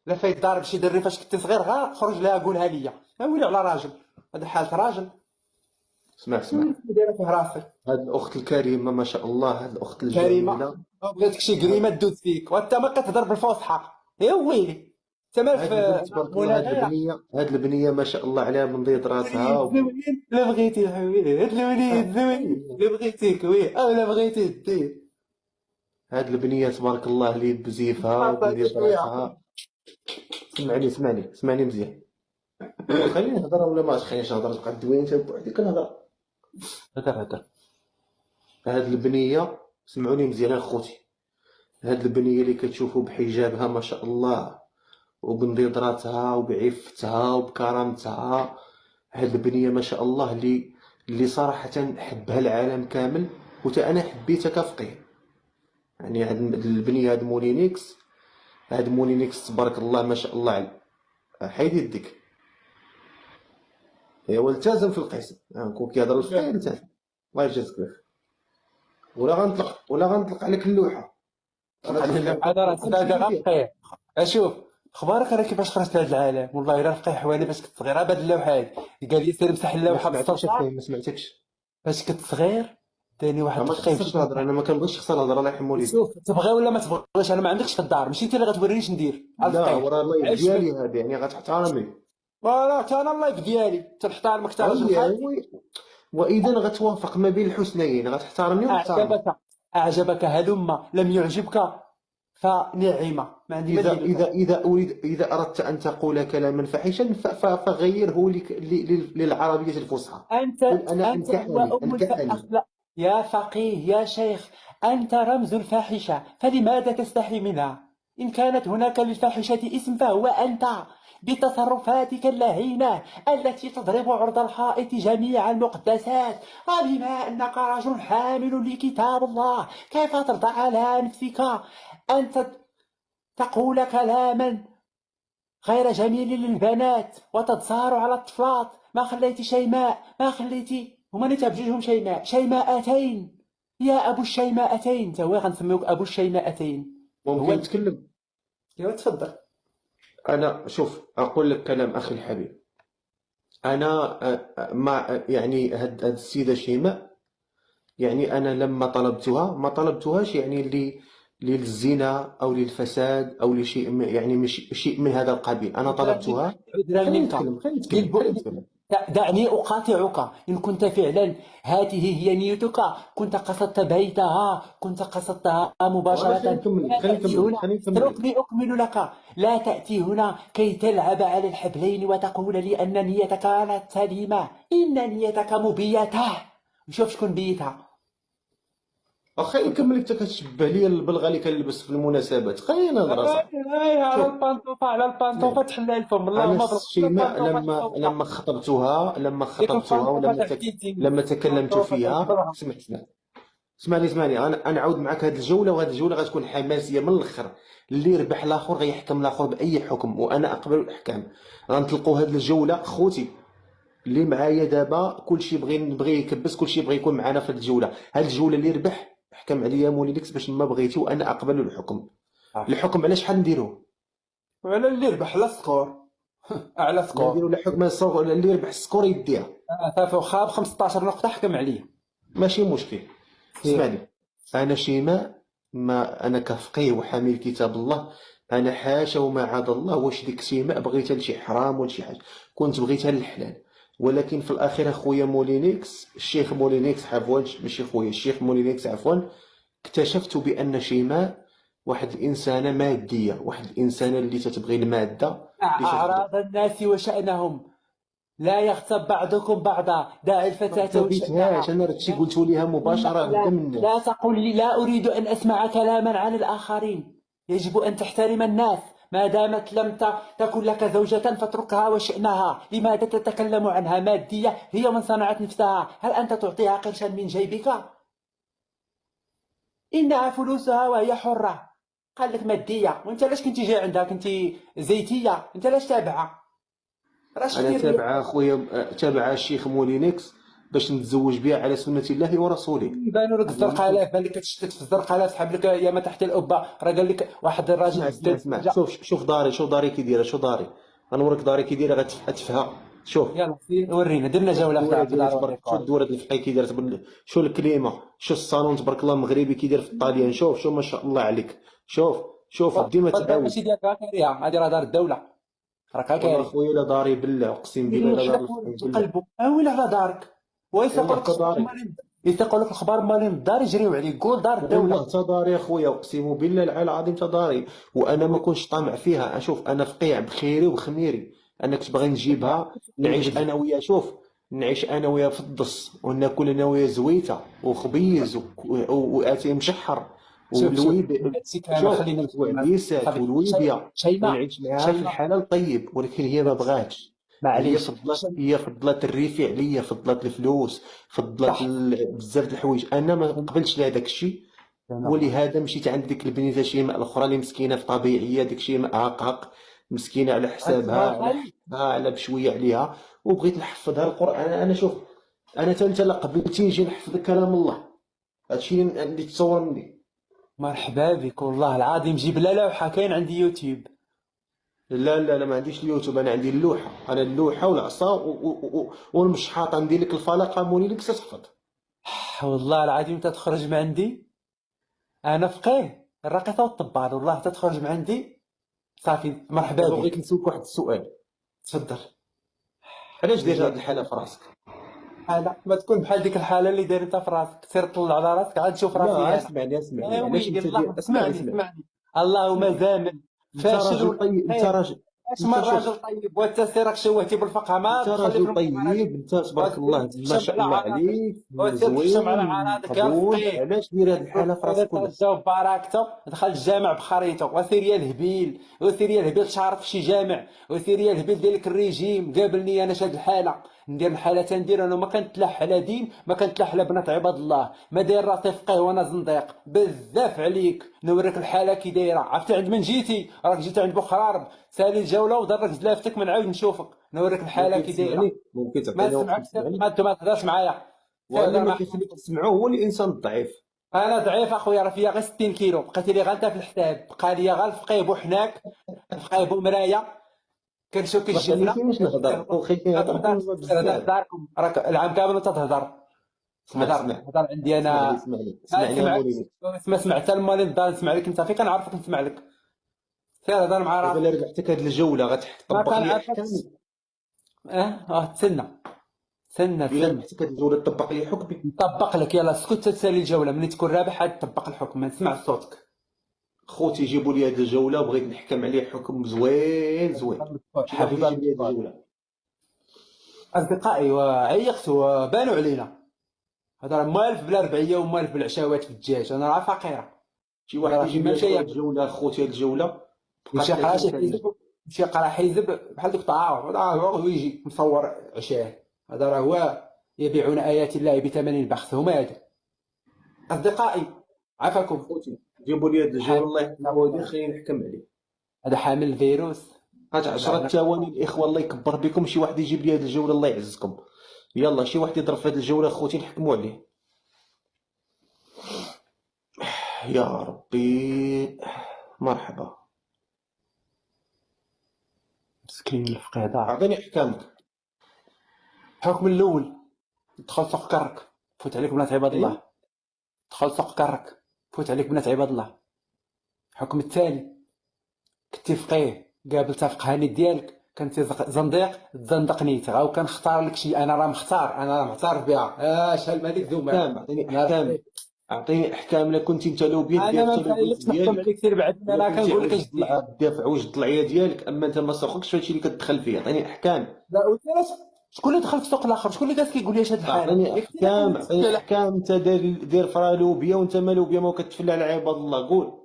لا فايت ضارب شي دري فاش كنت صغير غا خرج لها قولها ليا نولي على راجل. هذا حالة راجل. اسمع اسمع، دايره فيه راسي. هاد الاخت الكريمه ما شاء الله، هاد الاخت كريمه. الجميله. بغيتك شي كريمه تدوز فيك وانت ما كتهضر بالفصحى. يا ويلي. انت مالك هاد في البنت تبارك الله، منى غير. هاد البنيه ما شاء الله عليها من ضيد راسها زوين لا بغيتي يا حبيبي هاد الوليد زوين لا بغيتي كوي او لا بغيتي دير. هاد البنيه تبارك الله اللي بزيفها ومن عطاني ضيد شويه. راسها. اسمعني مزيان. خليني نهضر ولا ما تخلينيش نهضر؟ تبقى دوين انت بوحدك كنهضر. هدر. هاد البنيه، سمعوني مزيان اخوتي، هاد البنيه اللي كتشوفوا بحجابها ما شاء الله وبنضيضراتها وبعفتها وبكرامتها، هاد البنيه ما شاء الله اللي صراحه حبها العالم كامل، وتا انا حبيتها كفقيه. يعني هاد البنيه، هاد مولينيكس تبارك الله ما شاء الله عليه. حيد يديك، هو التزم في القسم، كون كيهضر الفقيه التزم. الله يجازيك بخير. ولا غنطلق عليك اللوحه. هذا راه هذا غفقيه. اشوف اخبارك انا كيفاش خرجت لهذا العالم والله الا فقيه حوالي فاش كنت صغير. هاد اللوحه هادي قال لي سير مسح ما اللوحه سمعتكش بالصلصه. ما سمعتكش. فاش كنت صغير داني واحد ما الفقيه تخسرش الهضره، انا ما كنبغيش تخسر الهضره، الله يرحم والديك. شوف تبغي ولا ما تبغيش انا ما عندكش في الدار ماشي انت اللي غتوريني اش ندير. لا الفقيه وراه اللايف عيش ديالي مني. هذا، يعني غتحترمني. فوالا حتى انا اللايف ديالي تنحترمك حتى راجل خالتي. واذا غتوافق ما بين الحسنيين غتحترمني ونحترمك. اعجبك هلم لم يعجبك فنعمه ما عندي ما ندير لك. إذا أردت أن تقول كلاما فاحشا فغيره للعربية الفصحى. قل أنا أنت وأم الأخلاق. يا فقيه يا شيخ أنت رمز الفاحشة فلماذا تستحي منها؟ إن كانت هناك للفاحشة اسم فهو أنت بتصرفاتك اللعينة التي تضرب عرض الحائط جميع المقدسات. وبما أنك رجل حامل لكتاب الله كيف ترضى على نفسك أنت تقول كلاما غير جميل للبنات وتتصار على الطفلات؟ ما خليتي شيماء ما خليتي هما نتا بجوجهم شيماءتين. يا ابو الشيماءتين تا هو غنسميوك ابو الشيماءتين. ممكن نتكلم؟ ايوا تفضل. أنا شوف أقول لك كلام أخي الحبيب. أنا مع يعني هاد السيدة شيماء، يعني أنا لما طلبتها ما طلبتهاش يعني للزنا أو للفساد أو لشيء يعني مش شيء من هذا القبيل. أنا طلبتها. عذرا منك خليني نتكلم. دعني أقاطعك. إن كنت فعلا هذه هي نيتك كنت قصدت بيتها كنت قصدتها مباشرة. لا تأتي هنا اتركني أكمل لك. لا تأتي هنا كي تلعب على الحبلين وتقول لي أن نيتك كانت سليمة. إن نيتك مبيتة. شوف شكون بيتها. خليني نكمل. انت كتشبه لي البلغه اللي كنلبس في المناسبات. خلينا نهضر اصاحبي. على البانطوفه على البانطوفه تحل الفم. اللهم انا بارك. شيماء لما خطبتها لما تكلمت فيها، اسمعني انا نعاود معك هذه الجوله، وهذه الجوله غتكون حماسيه من الاخر. اللي يربح الاخر غيحكم الاخر باي حكم، وانا اقبل الاحكام. غنطلقوا هذه الجوله خوتي اللي معايا دابا. كلشي بغي يكبس، كلشي بغي يكون معنا في هذه الجوله. هذه الجوله اللي يربح حكم عليا مولينيكس باش ما بغيتي، وانا اقبل الحكم. الحكم على شحال نديروه؟ ولا اللي يربح لا سكور اعلى سكور. نديروا الحكم اللي يربح السكور يديها. صافي واخا ب 15 نقطه حكم عليه ماشي مشكل. اسمعني، انا شيماء، ما انا كفقيه وحامل كتاب الله، انا حاشا وما عاد الله واش ديك شيماء بغيتها لشي حرام ولا شي حاجه، كنت بغيتها للحلال. ولكن في الاخير خويا مولينيكس، الشيخ مولينيكس عفوا، ماشي خويا، الشيخ مولينيكس عفوا، اكتشفت بان شيماء واحد الانسانه ماديه، واحد الانسانه اللي تتبغي الماده. اعراض الناس وشانهم لا يغتب بعضكم بعضا. دع الفتاة وشأنها. انا راه قلت ليها مباشره قدام الناس. لا تقل لي لا أريد أن أسمع كلاما عن الآخرين. يجب أن تحترم الناس. ما دامت لم تكن لك زوجة فاتركها وشأنها. لماذا تتكلم عنها مادية؟ هي من صنعت نفسها. هل أنت تعطيها قرشا من جيبك؟ إنها فلوسها وهي حرة. قال لك مادية وانت علاش كنتي جاي عندها؟ كنتي زيتية. انت علاش تابعها؟ انا تابع اخويا، تابع الشيخ مولينيكس باش نتزوج بها على سنة الله ورسوله. يبانوا لك الزرقاء اللي كتشتت في الزرقاء سحب لك يا ما تحت القبه، راه قال لك واحد الراجل اسمع شوف داري كي دايره، شو داري غنوريك داري كي دايره غتفها. شوف يلا ورينا، درنا جوله في دار شو الدورة الفقهية كي دايره، شو الكليمه، شو الصالون تبارك الله مغربي كي داير في الطاليان. شوف ما شاء الله عليك. شوف ديما تعاود. ماشي ديالك هكا، هذه راه دار الدوله، راك هكا. والله خويا لا داري بالله، اقسم بالله لا داري قلبو ويلي على دارك. يثقوا لك الخبار مالين الدار يجريو عليك، قول دار الدوله. والله تداري يا خويا، اقسم بالله العلي العظيم تداري، وانا ما كنتش طامع فيها. اشوف انا فقيع بخيري وبخميري، انا كنت باغي نجيبها نعيش انا ويا، شوف نعيش انا ويا في الدص، وناكل انا ويا زويته وخبيز واتاي مشحر والويبيسات والويبيا، ونعيش معاها في الحلال طيب. ولكن هي ما بغاتش، هي فضلات الريفي عليا، فضلات الفلوس، فضلات بزاف د الحوايج. انا ما قبلتش لهذاك الشيء، ولهذا مشيت عند ديك البنيته شيماء الاخرى اللي مسكينه في طبيعيه، ديك شيماء عقعق مسكينه على حسابها، على بشويه عليها، وبغيت نحفظها القران. انا شوف، انا حتى انت لا قبلتي نجي نحفظ كلام الله، هادشي اللي تصور مني. مرحبا بك، والله العظيم جيب لا لوحه، كاين عندي يوتيوب. لا ما عنديش اليوتيوب، انا عندي اللوحه، انا اللوحه والعصا والمشحاط، ندير لك الفلقه مولي لك تحفظ. والله العظيم تتخرج من عندي انا فقيه الرقيقه والطبال، والله تتخرج من عندي صافي. مرحبا بك. بغيت نسولك واحد السؤال. تفضل. علاش داير هاد الحاله في راسك؟ حالة ما تكون بحال ديك الحاله اللي داير انت في راسك، سير طلع على راسك عاد شوف راسي. لا اسمعني علاش انت اسمعني اللهم زامل فاشل. انت راجل اش ما راجل طيب، وانت سيرك شوهتي بالفقه، ما انت راجل طيب، انت تبارك الله ما شاء الله عليك، زوين علاش داير هاد الحاله في راسك؟ جاوب باركته، دخل الجامع بخريطه، وسير يا الهبيل، تشعرف في شي جامع، وسير يا الهبيل دير لك الريجيم. قابلني انا شاد الحاله، ندير الحاله تندير انا، ما كنتلاح على دين، ما كنتلاح على بنات عباد الله، ما داير راسي فقيه وانا زنديق. بزاف عليك نوريك الحاله كي دايره. عرفتي عند من جيتي؟ راك جيت عند بوخرارب، سالي الجوله ودرك زلافتك، ما نعاود نشوفك، نوريك الحاله كي دايره. ممكن تعطيني ما تهضرش معايا، وانا ما كيخليك تسمعوه هو الانسان الضعيف. انا ضعيف اخويا، راه فيا غير 60 كيلو، بقيتي لي غير انت في الحساب، بقى لي غير الفقيه بوحناك، الفقيه بومرايه، كنشوف الجبنه. كيفاش نهضر داركم راك العام كامل تهضر. هضر عندي انا. اسمعني ما سمعت حتى المالي الدار، نسمع لك انت، فين كنعرفك نسمع لك. سير هضر مع راسك. دابا ربحتك هاد الجوله غتطبق لي احكامي. تسنى ربحتك هاد الجوله تطبق لي حكمي. نطبق لك، يلا اسكت تسالي الجوله، ملي تكون رابح عاد تطبق الحكم، ما نسمع صوتك. خوتي جيبوا لي هاد الجوله، بغيت نحكم عليه حكم زوين. حبيبي اصدقائي، وعيقت وبانوا علينا، هذا موالف بلا ربعيه وموالف بالعشاوات في الدجاج، انا راه فقيره. شي واحد يجي لي هاد الجوله، خوتي هاد الجوله مشي قرا حزب بحال ديك الطعام ويجي مصور عشاه، هذا راه هو يبيعون ايات الله بثمن بخس. هما هذا اصدقائي، عافاكم. خوتي جيبوا لي هاد الجوله، الله يحفظه، خليني نحكم عليه. هذا حامل الفيروس. هات 10 ثواني الاخوه، الله يكبر بكم، شي واحد يجيب لي هاد الجوله الله يعزكم. يلا شي واحد يضرب في هاد الجوله خوتي نحكموا عليه. يا ربي مرحبا. مسكين الفقيه هذا. اعطيني احكامك. الحكم الاول، دخل سوق كرك، فوت عليك بنات عباد الله. دخل سوق كرك، فوت عليك بنات عباد الله. الحكم الثاني، كنتي فقيه، قابلتها فقهاني ديالك، كنتي زنديق، تزندق نيتك، او كنختار لك شي، انا راه مختار، انا راه معترف بها. شحال مالك ذوما. اعطيني احكام. لا كنت انت لو بيد انا ما نخليكش نحكم عليك، سير بعد، انا كنقول لك اش دير. دافع وجد الطلعيه ديالك، اما انت ما سوقكش في هادشي اللي كتدخل فيه. اعطيني احكام. لا شكون اللي دخل في السوق الاخر؟ شكون اللي جالس كيقول لي اش هاد الحاله؟ اعطيني احكام. انت داير فرالوبيا وانت مالوبيا ما كتفلع على عباد الله. قول